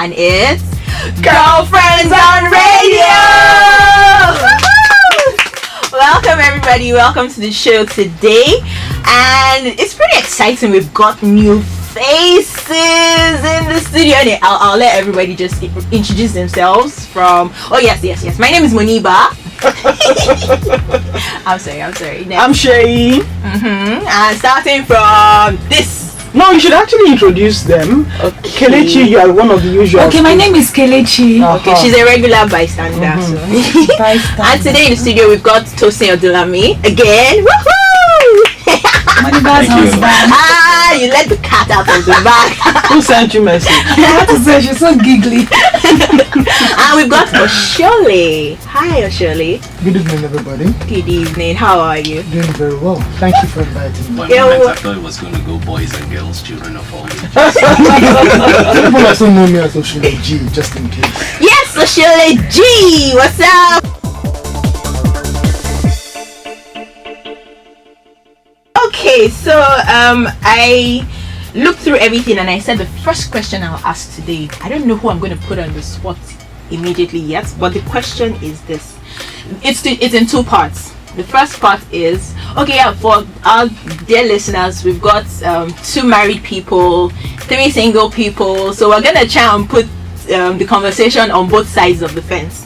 and it's Girlfriends on Radio! Welcome everybody, welcome to the show today, and it's pretty exciting. We've got new faces in the studio. I'll let everybody just introduce themselves from... Oh yes, my name is Moniba. I'm sorry. Next. I'm Shay. And starting from this. No, you should actually introduce them. Okay. Kelechi, you are one of the usual. Okay, my name is Kelechi. Okay, she's a regular bystander. So. And today in the studio we've got Tosin Odulami again. Woohoo! Moniba's husband. You let the cat out of the bag. Who sent you message? I have to say she's so giggly. And we've got Oshole. Hi Oshole. Good evening, everybody. Good evening. How are you? Doing very well. Thank you for inviting me. I thought it was going to go boys and girls, children of all ages. People also know me as Oshile G, just in case. Yes, Oshole G. What's up? Okay, so I looked through everything and I said the first question I'll ask today, I don't know who I'm going to put on the spot immediately yet, but the question is this. It's in two parts. The first part is, for our dear listeners, we've got 2 married people, 3 single people, so we're going to try and put the conversation on both sides of the fence.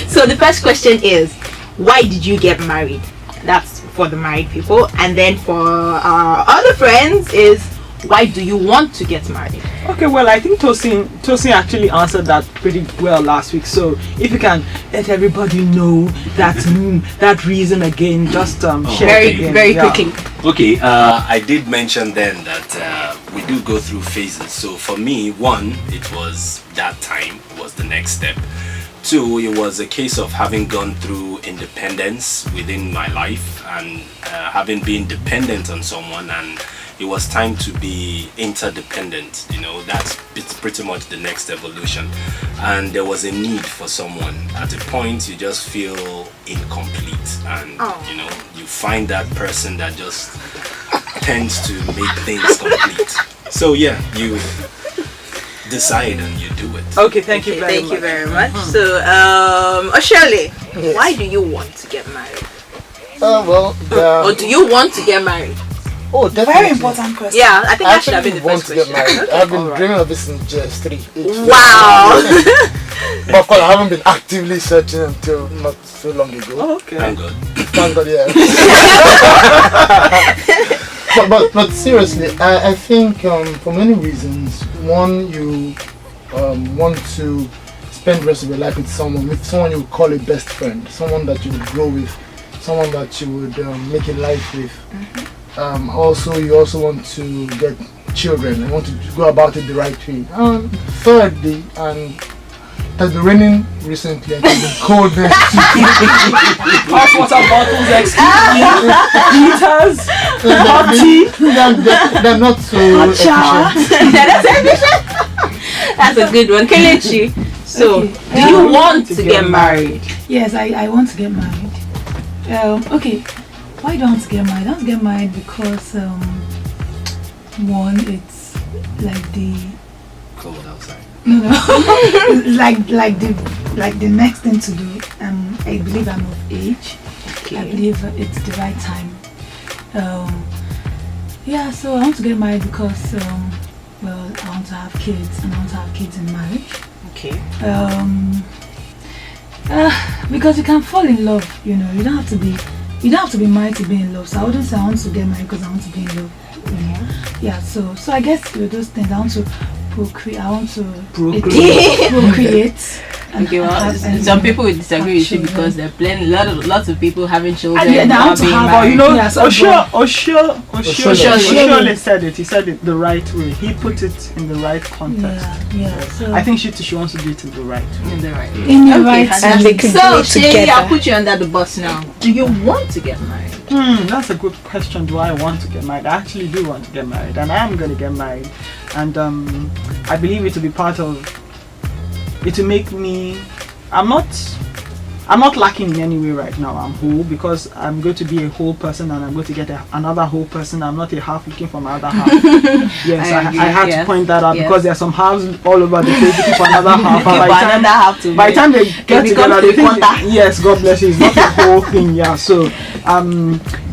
So the first question is, why did you get married? That's for the married people. And then for our other friends is, why do you want to get married? Okay, well, I think Tosin actually answered that pretty well last week. So if you can let everybody know that reason again, just share it again. Very quickly. Okay, I did mention then that we do go through phases. So for me, 1, it was that time, was the next step. 2, it was a case of having gone through independence within my life and having been dependent on someone, and it was time to be interdependent. It's pretty much the next evolution, and there was a need for someone. At a point you just feel incomplete, and you find that person that just tends to make things complete. So yeah, you decide and you do it. Okay, thank you very much. So Shirley, why do you want to get married? Or do you want to get married? Oh, definitely. Very important question. Yeah, I think that should have been the want first to get question. married. I've been dreaming of this since JS3. Wow. But of course, I haven't been actively searching until not so long ago. Oh, okay. Thank God. Thank God, yeah. but seriously, I think for many reasons. 1, you want to spend the rest of your life with someone you would call a best friend, someone that you would grow with, someone that you would make a life with. Also, you also want to get children and want to go about it the right way. Thirdly, and it has been raining recently and it's been cold next to Hot water bottles, heaters, hot tea. They're not so efficient. That's a good one. Kelechi. So, do you want to get married? Yes, I want to get married. Okay, why do I want to get married? I want to get married because 1, it's like the Cold outside. No. like the next thing to do. I believe I'm of age. Okay. I believe it's the right time. So I want to get married because I want to have kids, and I want to have kids in marriage. Okay. Because you can fall in love. You don't have to be married to be in love. So I wouldn't say I want to get married because I want to be in love. Yeah. So I guess with those things, I want to procreate. Okay, well, some people will disagree with you because there are lots of people having children. And I want to have, Oshole said it. He said it the right way. He put it in the right context. So I think she wants to do it in the right way. In the right way. In the right way. and they could do it together. I'll put you under the bus now. Do you want to get married? That's a good question. Do I want to get married? I actually do want to get married, and I am going to get married. And I believe it to be part of it to make me. I'm not I'm not lacking in any way right now. I'm whole because I'm going to be a whole person and I'm going to get another whole person. I'm not a half looking for my other half. Yes, I had to point that out because there are some halves all over the place looking for another half. By the time they get together, they think, yes, God bless you, it's not the whole thing. Yeah, so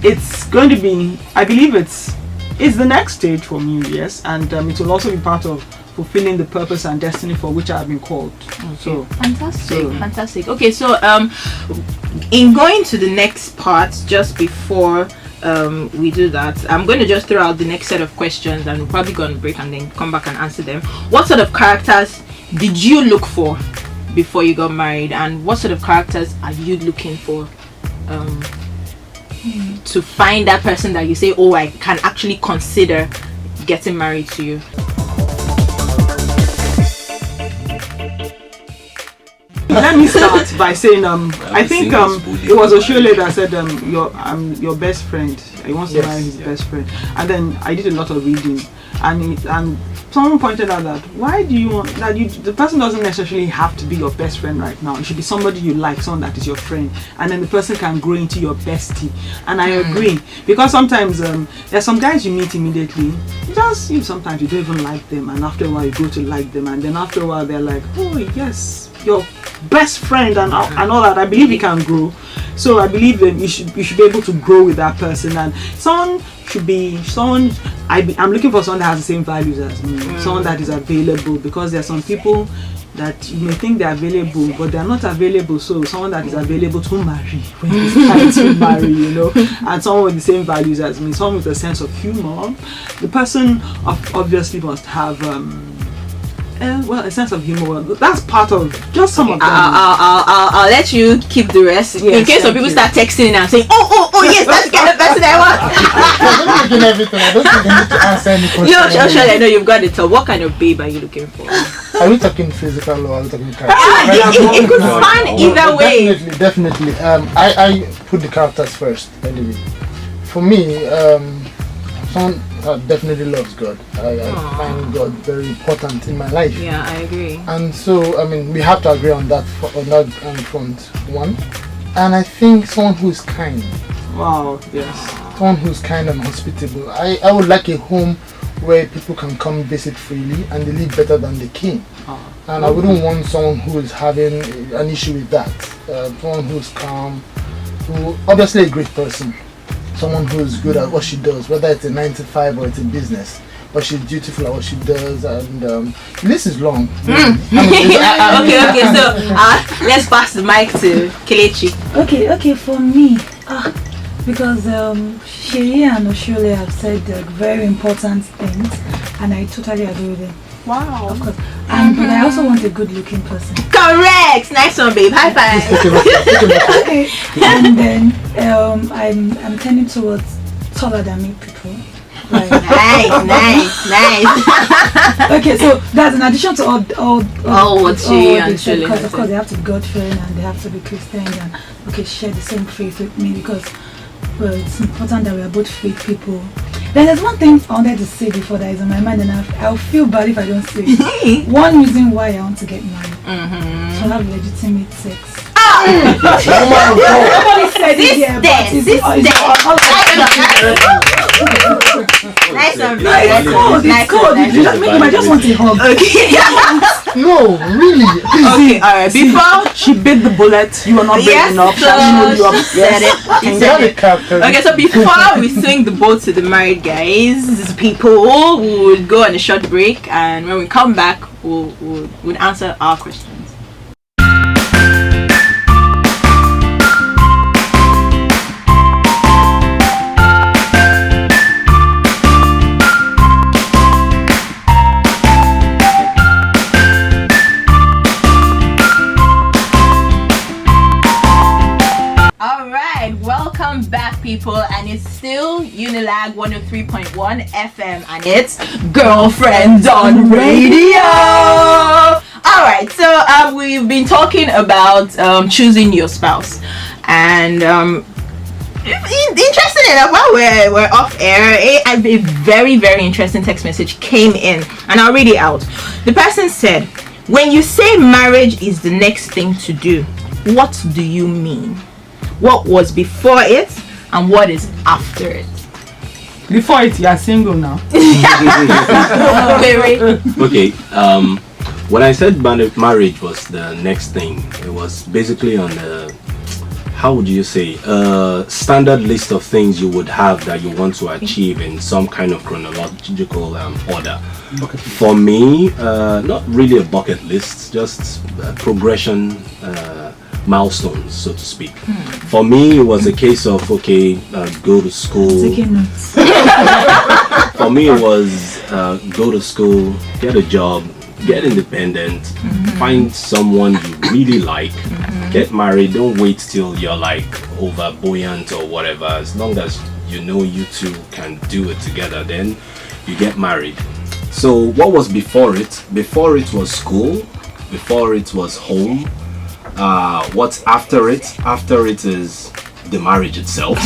it's going to be, I believe it's the next stage for me, yes, and it will also be part of fulfilling the purpose and destiny for which I have been called. Okay. So fantastic. Okay, so in going to the next part, just before we do that, I'm going to just throw out the next set of questions, and we're probably going to break and then come back and answer them. What sort of characters did you look for before you got married, and what sort of characters are you looking for to find that person that you say, oh, I can actually consider getting married to you? Let me start by saying I think it was Oshole that said your best friend. He wants to marry his best friend, and then I did a lot of reading, and someone pointed out that why do you want that the person doesn't necessarily have to be your best friend right now. It should be somebody you like, someone that is your friend, and then the person can grow into your bestie. And I agree, because sometimes there's some guys you meet immediately, sometimes you don't even like them, and after a while you go to like them, and then after a while they're like, oh yes, your best friend and all that. I believe you can grow, so I believe you should be able to grow with that person, and I'm looking for someone that has the same values as me, someone that is available, because there are some people that you may think they're available but they're not available. So someone that is available to marry when it's time to marry, and someone with the same values as me, someone with a sense of humor. The person obviously must have a sense of humor. That's part of just some of them. I'll let you keep the rest in case some people start texting and saying, oh yes, that's the kind of person I want. I'm looking everything. I don't think I need to answer any question. I know you've got it. So what kind of babe are you looking for? Are we talking physical or are we talking character? It could span either way. Definitely. I put the characters first. Anyway, for me, someone definitely loves God. I find God very important in my life. Yeah, I agree. And so, we have to agree on that front, one. And I think someone who is kind. Wow, yes. Someone who's kind and hospitable. I would like a home where people can come visit freely and they live better than they came. And I wouldn't want someone who is having an issue with that. Someone who's calm, who obviously a great person. Someone who is good at what she does, whether it's a 9 to 5 or it's a business, but she's dutiful at what she does, and the list is long. Okay, so let's pass the mic to Kelechi. Okay, for me, because Shiri and Oshole have said very important things, and I totally agree with them. Wow. Of course. But I also want a good-looking person. Correct. Nice one, babe. High five. Okay. And then I'm tending towards taller than me people. Like, nice. Okay, so that's in addition to all what she and this, because of course they have to be God-fearing and they have to be Christian and share the same faith with me, because it's important that we are both faith people. Then there's one thing I wanted to say before that is on my mind, and I'll feel bad if I don't say it. One reason why I want to get married, to have legitimate sex. Nobody said it here, but it's nice one, it's cold. You might just want a hug. Okay. No, really. Okay, alright. Before she bit the bullet, you are not brave enough. Okay, so before we swing the boat to the married guys, people, we will go on a short break, and when we come back, we'll answer our questions. Welcome back, people, and it's still Unilag 103.1 FM, and it's Girlfriends on Radio. Alright, so we've been talking about choosing your spouse, and interesting enough, while we're off air, a very, very interesting text message came in, and I'll read it out. The person said, when you say marriage is the next thing to do, what do you mean? What was before it and what is after it? Before it, you are single now. Okay. When I said marriage was the next thing, it was basically on the, how would you say, standard list of things you would have that you want to achieve in some kind of chronological order. Okay. For me, not really a bucket list, just progression milestones, so to speak. For me, it was a case of, okay, go to school. Taking notes. For me, it was go to school, get a job, get independent, find someone you really like, get married. Don't wait till you're like over buoyant or whatever. As long as you know you two can do it together, then you get married. So what was before it? Before it was school. Before it was home. What's after it? After it is the marriage itself.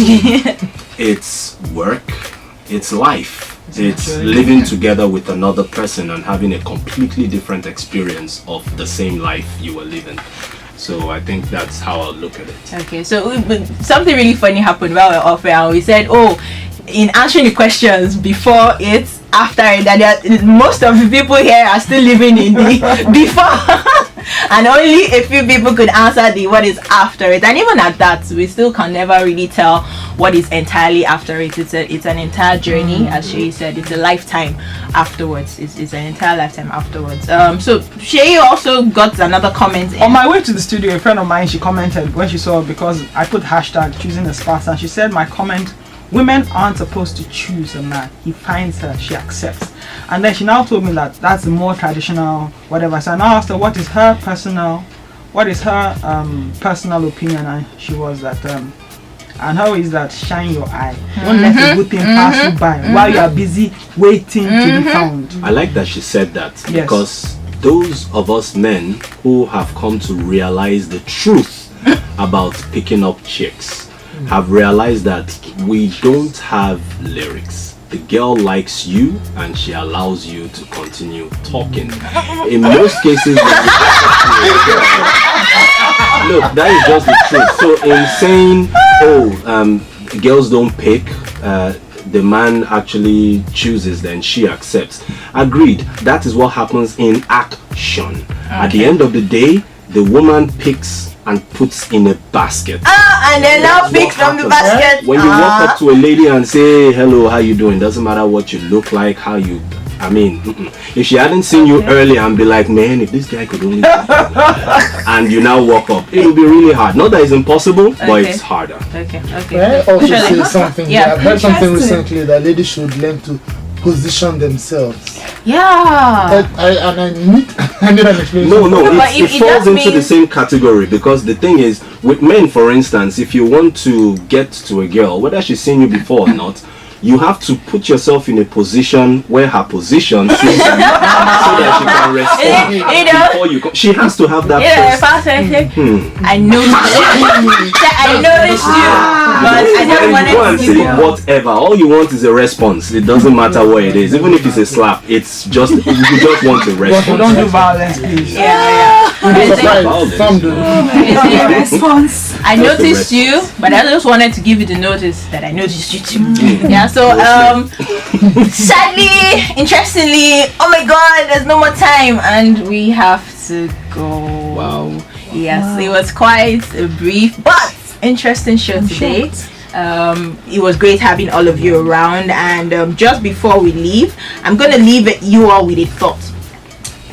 It's work. It's life. It's living together with another person and having a completely different experience of the same life you were living. So I think that's how I'll look at it. Okay, so something really funny happened while we were off air. We said, oh, in answering the questions before it, after it, that most of the people here are still living in the before. And only a few people could answer the what is after it. And even at that, we still can never really tell what is entirely after it. It's an entire journey, as Shay said. It's a lifetime afterwards. It's an entire lifetime afterwards. So Shay also got another comment. On my way to the studio, a friend of mine, she commented when she saw, because I put hashtag choosing a spouse, and she said my comment, women aren't supposed to choose a man. He finds her, she accepts. And then she now told me that that's the more traditional whatever. So I now asked her what is her personal opinion, and she was that and how is that shine your eye. Don't let a good thing pass you by while you are busy waiting to be found. I like that she said that, because those of us men who have come to realize the truth about picking up chicks have realized that we don't have lyrics. The girl likes you and she allows you to continue talking. In most cases, look, that is just the truth. So in saying, girls don't pick, the man actually chooses, then she accepts. Agreed. That is what happens in action. Okay. At the end of the day, the woman picks and puts in a basket. And then now picks from the basket. When you walk up to a lady and say, hello, how you doing? Doesn't matter what you look like, how you... I mean, if she hadn't seen you earlier and be like, man, if this guy could only... and you now walk up, it will be really hard. Not that it's impossible, but it's harder. Okay. May I also say something? Yeah, I've heard something recently that ladies should learn to position themselves. Yeah. I need an explanation. No, it falls into the means... same category, because the thing is, with men, for instance, if you want to get to a girl, whether she's seen you before or not, you have to put yourself in a position where her position sees you, so that she can respond before you she has to have that I noticed you, but I don't want go and say whatever. All you want is a response. It doesn't matter what it is. Even if it's a slap, it's just you just want a response. But don't do violence, please. Some do. Response. I noticed you, but I just wanted to give you the notice that I noticed you too. Yeah, so sadly, interestingly, oh my god, there's no more time and we have to go. Wow. Yes, it was quite a brief but interesting show today. It was great having all of you around, and just before we leave, I'm going to leave you all with a thought.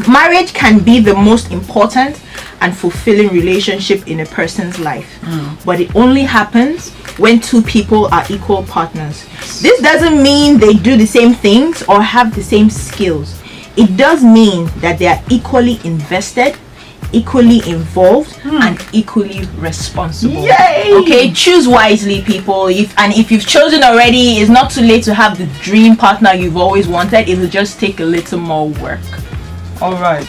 Marriage can be the most important and fulfilling relationship in a person's life, but it only happens when two people are equal partners. This doesn't mean they do the same things or have the same skills. It does mean that they are equally invested, equally involved, and equally responsible. Yay! Okay, choose wisely, people. If you've chosen already, it's not too late to have the dream partner you've always wanted. It will just take a little more work. All right.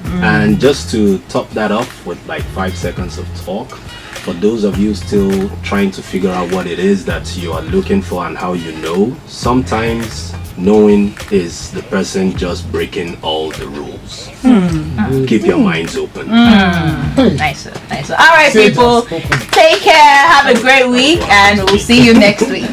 And just to top that off with like 5 seconds of talk, for those of you still trying to figure out what it is that you are looking for and how you know, sometimes knowing is the person just breaking all the rules. Keep your minds open. Nice. All right, people. Take care. Have a great week, and we'll see you next week.